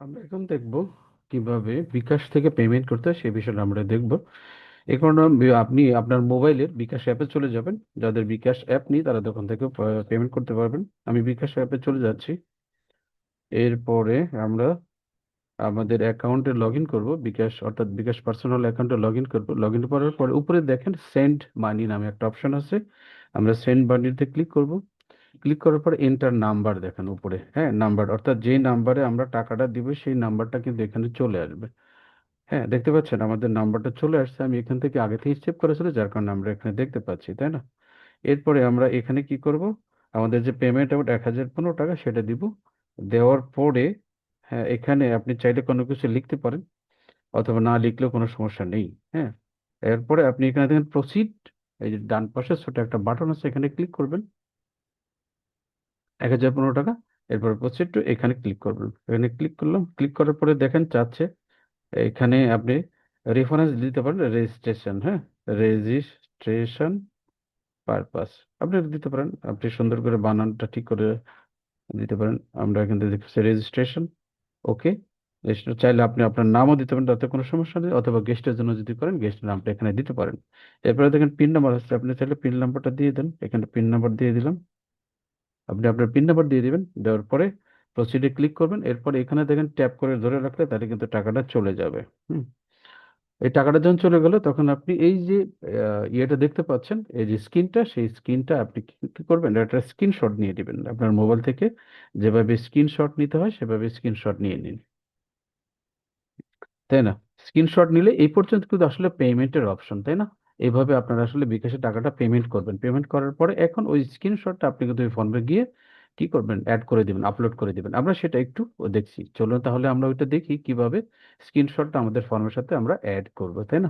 আমরা এখন দেখব কিভাবে বিকাশ থেকে পেমেন্ট করতে হয় সেই বিষয়টা আমরা দেখব। এখন আপনি আপনার মোবাইলের বিকাশ অ্যাপে চলে যাবেন। যাদের বিকাশ অ্যাপ নেই তারা দোকান থেকে পেমেন্ট করতে পারবেন। আমি বিকাশ অ্যাপে চলে যাচ্ছি। এরপরে আমরা আমাদের অ্যাকাউন্টে লগ ইন করবো, বিকাশ অর্থাৎ বিকাশ পার্সোনাল অ্যাকাউন্টে লগ ইন করবো। লগ ইন করার পরে উপরে দেখেন সেন্ড মানি নামে একটা অপশন আছে। আমরা সেন্ড মানিতে ক্লিক করব। ক্লিক করার পর এন্টার নাম্বার দেখেন উপরে, হ্যাঁ নাম্বার অর্থাৎ যে নাম্বারে আমরা টাকাটা দিব সেই নাম্বারটা কিন্তু এখানে চলে আসবে। হ্যাঁ, দেখতে পাচ্ছেন আমাদের নাম্বারটা চলে আসছে। আমি এখান থেকে আগে থেকে সেভ করেছিল যার কারণে আমরা এখানে দেখতে পাচ্ছি, তাই না? এরপরে আমরা এখানে কি করব, আমাদের যে পেমেন্ট অ্যামাউন্ট 1015 টাকা সেটা দিব। দেওয়ার পরে হ্যাঁ, এখানে আপনি চাইলে কোনো কিছু লিখতে পারেন অথবা না লিখলেও কোনো সমস্যা নেই। হ্যাঁ, এরপরে আপনি এখানে দেখেন প্রসিড, এই যে ডান পাশে ছোট একটা বাটন আছে এখানে ক্লিক করবেন। 1015 টাকা, এরপর প্রসিড টু এখানে ক্লিক করবেন। এখানে ক্লিক করলাম, ক্লিক করার পরে দেখেন চাচ্ছে এখানে আপনি রেফারেন্স দিতে পারেন রেজিস্ট্রেশন, হ্যাঁ রেজিস্ট্রেশন পারপাস আপনি এটা দিতে পারেন। আপনি সুন্দর করে বানানটা ঠিক করে দিতে পারেন। আমরা এখান থেকে দেখছি রেজিস্ট্রেশন, ওকে। রেজিস্ট্রেশন চাইলে আপনি আপনার নামও দিতে পারেন, তাতে কোনো সমস্যা নেই, অথবা গেস্টের জন্য যদি করেন গেস্টের নামটা এখানে দিতে পারেন। এরপরে দেখেন পিন নাম্বার আসছে, আপনি চাইলে পিন নাম্বারটা দিয়ে দেন। এখানে পিন নাম্বার দিয়ে দিলাম। আপনি আপনার পিন নাম্বার দিয়ে দিবেন, দেওয়ার পরে প্রসিডে ক্লিক করবেন। এরপরে এখানে দেখেন ট্যাপ করে ধরে রাখলে তাহলে কিন্তু টাকাটা চলে যাবে। হুম, এই টাকাটা যখন চলে গেল তখন আপনি এই যে ইয়েটা দেখতে পাচ্ছেন, এই যে স্ক্রিনটা, সেই স্ক্রিনটা আপনি কি কি করবেন, একটা স্ক্রিনশট নিয়ে দিবেন আপনার মোবাইল থেকে। যেভাবে স্ক্রিনশট নিতে হয় সেভাবে স্ক্রিনশট নিয়ে নিন, তাই না? স্ক্রিনশট নিলে এই পর্যন্ত কিন্তু আসলে পেমেন্টের অপশন, তাই না? এইভাবে আপনারা আসলে বিকাশে টাকাটা পেমেন্ট করবেন। পেমেন্ট করার পরে এখন ওই স্ক্রিনশটটা আপনি কিন্তু ওই ফর্মে গিয়ে কি করবেন, অ্যাড করে দিবেন, আপলোড করে দিবেন। আমরা সেটা একটু দেখছি, চলুন তাহলে আমরা ওইটা দেখি কিভাবে স্ক্রিনশটটা আমাদের ফর্মের সাথে আমরা অ্যাড করবো, তাই না?